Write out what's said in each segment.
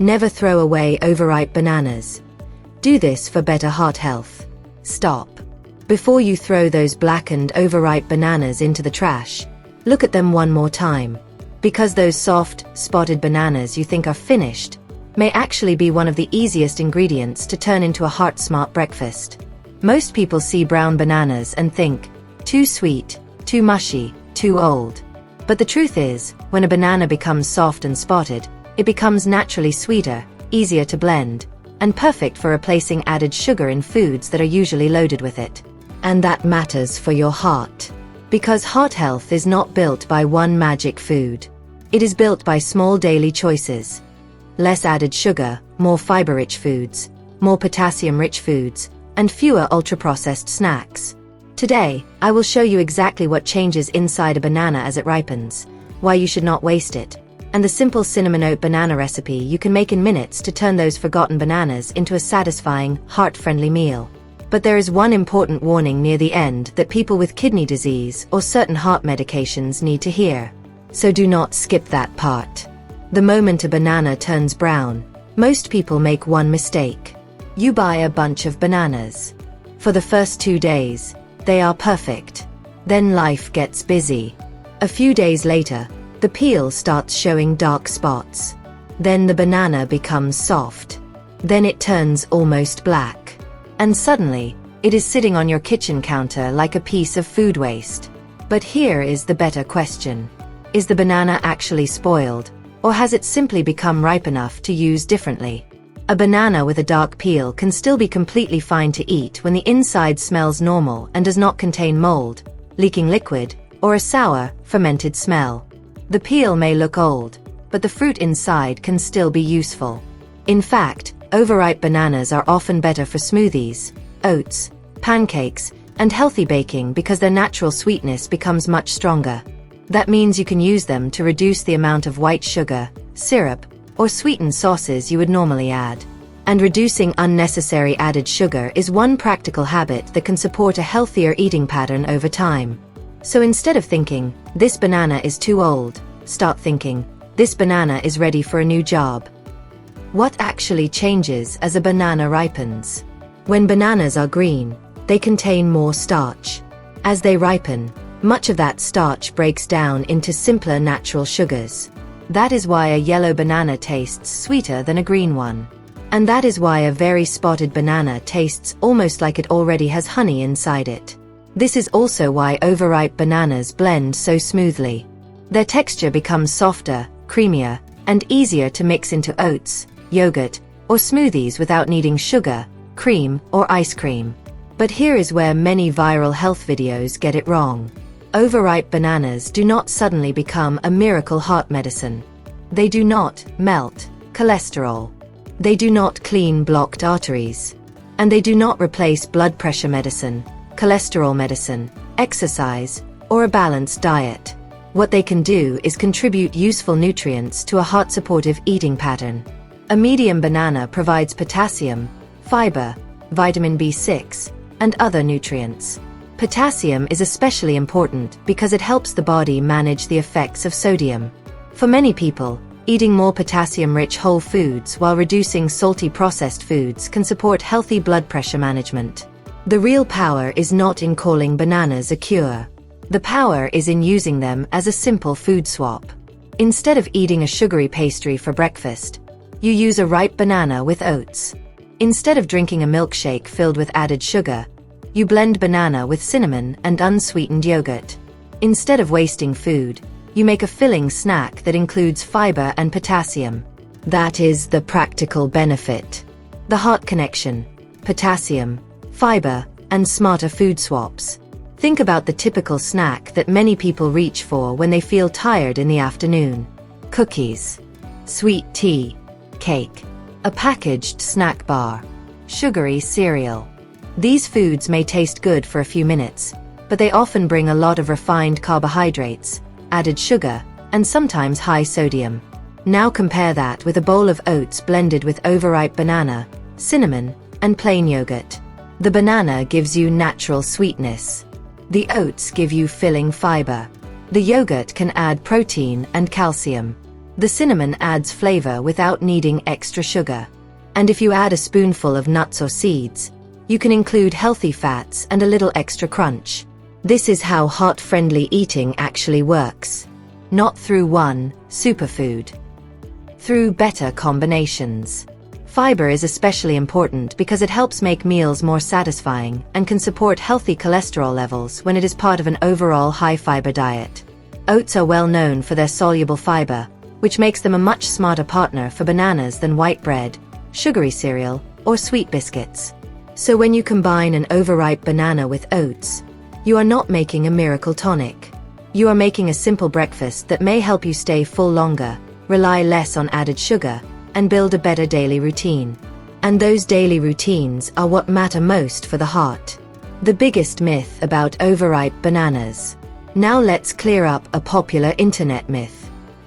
Never throw away overripe bananas. Do this for better heart health. Stop. Before you throw those blackened, overripe bananas into the trash, look at them one more time. Because those soft, spotted bananas you think are finished may actually be one of the easiest ingredients to turn into a heart-smart breakfast. Most people see brown bananas and think, too sweet, too mushy, too old. But the truth is, when a banana becomes soft and spotted, it becomes naturally sweeter, easier to blend, and perfect for replacing added sugar in foods that are usually loaded with it. And that matters for your heart. Because heart health is not built by one magic food. It is built by small daily choices. Less added sugar, more fiber-rich foods, more potassium-rich foods, and fewer ultra-processed snacks. Today, I will show you exactly what changes inside a banana as it ripens, why you should not waste it, and the simple cinnamon oat banana recipe you can make in minutes to turn those forgotten bananas into a satisfying, heart-friendly meal. But there is one important warning near the end that people with kidney disease or certain heart medications need to hear. So do not skip that part. The moment a banana turns brown, most people make one mistake. You buy a bunch of bananas. For the first 2 days, they are perfect. Then life gets busy. A few days later, the peel starts showing dark spots. Then the banana becomes soft. Then it turns almost black. And suddenly, it is sitting on your kitchen counter like a piece of food waste. But here is the better question. Is the banana actually spoiled, or has it simply become ripe enough to use differently? A banana with a dark peel can still be completely fine to eat when the inside smells normal and does not contain mold, leaking liquid, or a sour, fermented smell. The peel may look old, but the fruit inside can still be useful. In fact, overripe bananas are often better for smoothies, oats, pancakes, and healthy baking because their natural sweetness becomes much stronger. That means you can use them to reduce the amount of white sugar, syrup, or sweetened sauces you would normally add. And reducing unnecessary added sugar is one practical habit that can support a healthier eating pattern over time. So instead of thinking, this banana is too old, start thinking, this banana is ready for a new job. What actually changes as a banana ripens? When bananas are green, they contain more starch. As they ripen, much of that starch breaks down into simpler natural sugars. That is why a yellow banana tastes sweeter than a green one. And that is why a very spotted banana tastes almost like it already has honey inside it. This is also why overripe bananas blend so smoothly. Their texture becomes softer, creamier, and easier to mix into oats, yogurt, or smoothies without needing sugar, cream, or ice cream. But here is where many viral health videos get it wrong. Overripe bananas do not suddenly become a miracle heart medicine. They do not melt cholesterol. They do not clean blocked arteries. And they do not replace blood pressure medicine, cholesterol medicine, exercise, or a balanced diet. What they can do is contribute useful nutrients to a heart-supportive eating pattern. A medium banana provides potassium, fiber, vitamin B6, and other nutrients. Potassium is especially important because it helps the body manage the effects of sodium. For many people, eating more potassium-rich whole foods while reducing salty processed foods can support healthy blood pressure management. The real power is not in calling bananas a cure. The power is in using them as a simple food swap. Instead of eating a sugary pastry for breakfast, you use a ripe banana with oats. Instead of drinking a milkshake filled with added sugar, you blend banana with cinnamon and unsweetened yogurt. Instead of wasting food, you make a filling snack that includes fiber and potassium. That is the practical benefit. The heart connection, potassium, fiber, and smarter food swaps. Think about the typical snack that many people reach for when they feel tired in the afternoon. Cookies, sweet tea, cake, a packaged snack bar, sugary cereal. These foods may taste good for a few minutes, but they often bring a lot of refined carbohydrates, added sugar, and sometimes high sodium. Now compare that with a bowl of oats blended with overripe banana, cinnamon, and plain yogurt. The banana gives you natural sweetness. The oats give you filling fiber. The yogurt can add protein and calcium. The cinnamon adds flavor without needing extra sugar. And if you add a spoonful of nuts or seeds, you can include healthy fats and a little extra crunch. This is how heart-friendly eating actually works. Not through one superfood. Through better combinations. Fiber is especially important because it helps make meals more satisfying and can support healthy cholesterol levels when it is part of an overall high-fiber diet. Oats are well known for their soluble fiber, which makes them a much smarter partner for bananas than white bread, sugary cereal, or sweet biscuits. So when you combine an overripe banana with oats, you are not making a miracle tonic. You are making a simple breakfast that may help you stay full longer, rely less on added sugar, and build a better daily routine. And those daily routines are what matter most for the heart. The biggest myth about overripe bananas. Now let's clear up a popular internet myth.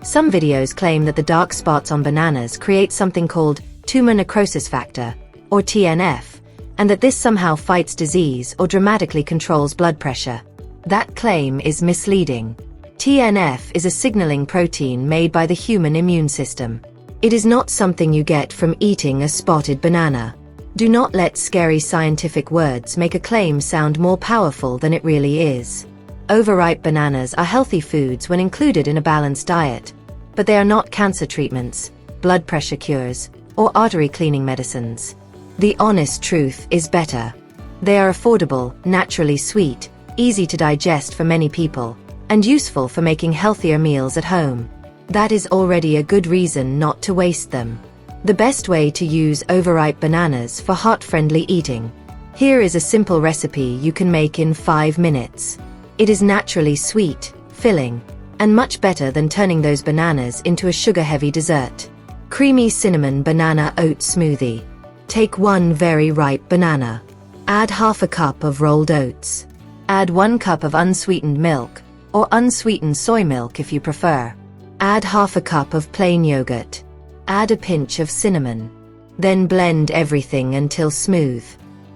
Some videos claim that the dark spots on bananas create something called tumor necrosis factor, or TNF, and that this somehow fights disease or dramatically controls blood pressure. That claim is misleading. TNF is a signaling protein made by the human immune system. It is not something you get from eating a spotted banana. Do not let scary scientific words make a claim sound more powerful than it really is. Overripe bananas are healthy foods when included in a balanced diet, but they are not cancer treatments, blood pressure cures, or artery cleaning medicines. The honest truth is better. They are affordable, naturally sweet, easy to digest for many people, and useful for making healthier meals at home. That is already a good reason not to waste them. The best way to use overripe bananas for heart-friendly eating. Here is a simple recipe you can make in 5 minutes. It is naturally sweet, filling, and much better than turning those bananas into a sugar-heavy dessert. Creamy Cinnamon Banana Oat Smoothie. Take 1 very ripe banana. Add half a cup of rolled oats. Add 1 cup of unsweetened milk, or unsweetened soy milk if you prefer. Add half a cup of plain yogurt. Add a pinch of cinnamon. Then blend everything until smooth.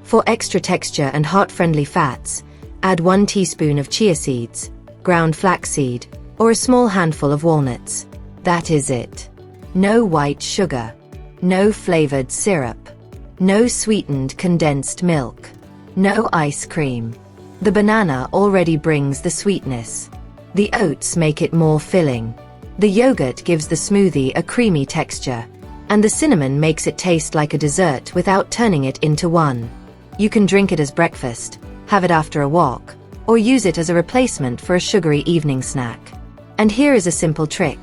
For extra texture and heart-friendly fats, add 1 teaspoon of chia seeds, ground flaxseed, or a small handful of walnuts. That is it. No white sugar. No flavored syrup. No sweetened condensed milk. No ice cream. The banana already brings the sweetness. The oats make it more filling. The yogurt gives the smoothie a creamy texture. And the cinnamon makes it taste like a dessert without turning it into one. You can drink it as breakfast, have it after a walk, or use it as a replacement for a sugary evening snack. And here is a simple trick.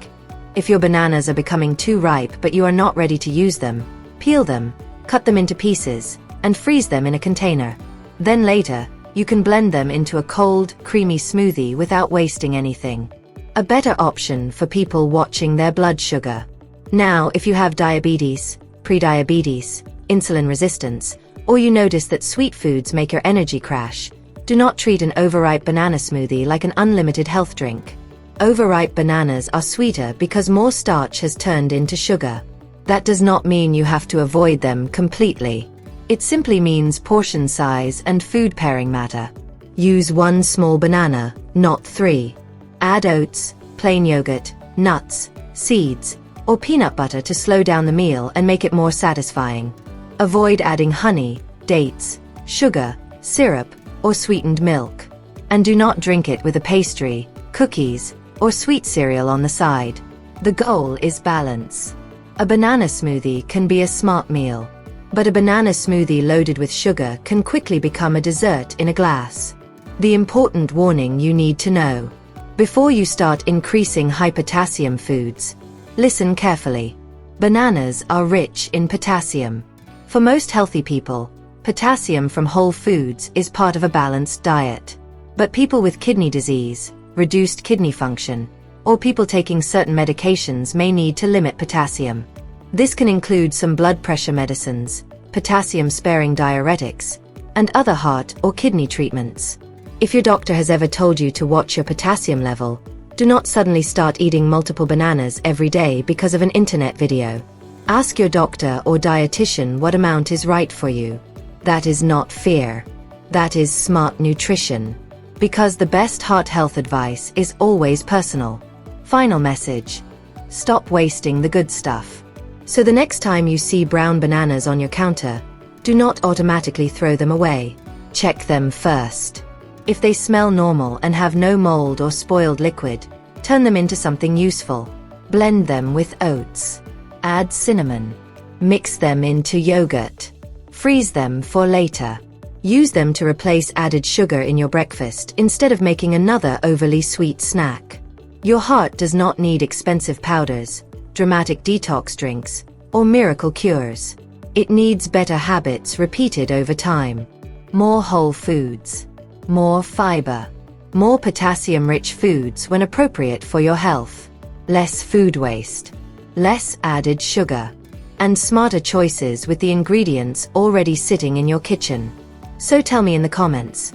If your bananas are becoming too ripe but you are not ready to use them, peel them, cut them into pieces, and freeze them in a container. Then later, you can blend them into a cold, creamy smoothie without wasting anything. A better option for people watching their blood sugar. Now, if you have diabetes, prediabetes, insulin resistance, or you notice that sweet foods make your energy crash, do not treat an overripe banana smoothie like an unlimited health drink. Overripe bananas are sweeter because more starch has turned into sugar. That does not mean you have to avoid them completely. It simply means portion size and food pairing matter. Use 1 small banana, not 3. Add oats, plain yogurt, nuts, seeds, or peanut butter to slow down the meal and make it more satisfying. Avoid adding honey, dates, sugar, syrup, or sweetened milk. And do not drink it with a pastry, cookies, or sweet cereal on the side. The goal is balance. A banana smoothie can be a smart meal, but a banana smoothie loaded with sugar can quickly become a dessert in a glass. The important warning you need to know. Before you start increasing high potassium foods, listen carefully. Bananas are rich in potassium. For most healthy people, potassium from whole foods is part of a balanced diet. But people with kidney disease, reduced kidney function, or people taking certain medications may need to limit potassium. This can include some blood pressure medicines, potassium-sparing diuretics, and other heart or kidney treatments. If your doctor has ever told you to watch your potassium level, do not suddenly start eating multiple bananas every day because of an internet video. Ask your doctor or dietitian what amount is right for you. That is not fear. That is smart nutrition. Because the best heart health advice is always personal. Final message. Stop wasting the good stuff. So the next time you see brown bananas on your counter, do not automatically throw them away. Check them first. If they smell normal and have no mold or spoiled liquid, turn them into something useful. Blend them with oats. Add cinnamon. Mix them into yogurt. Freeze them for later. Use them to replace added sugar in your breakfast instead of making another overly sweet snack. Your heart does not need expensive powders, dramatic detox drinks, or miracle cures. It needs better habits repeated over time. More whole foods. More fiber. More potassium-rich foods when appropriate for your health. Less food waste. Less added sugar. And smarter choices with the ingredients already sitting in your kitchen. So tell me in the comments,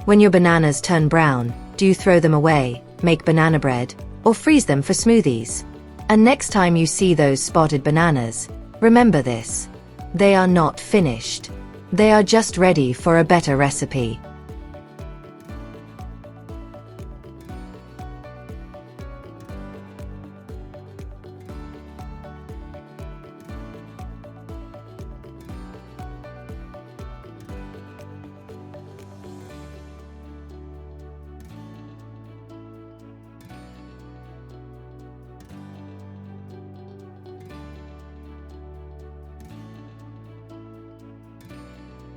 when your bananas turn brown, do you throw them away, make banana bread, or freeze them for smoothies? And next time you see those spotted bananas, remember this: they are not finished. They are just ready for a better recipe.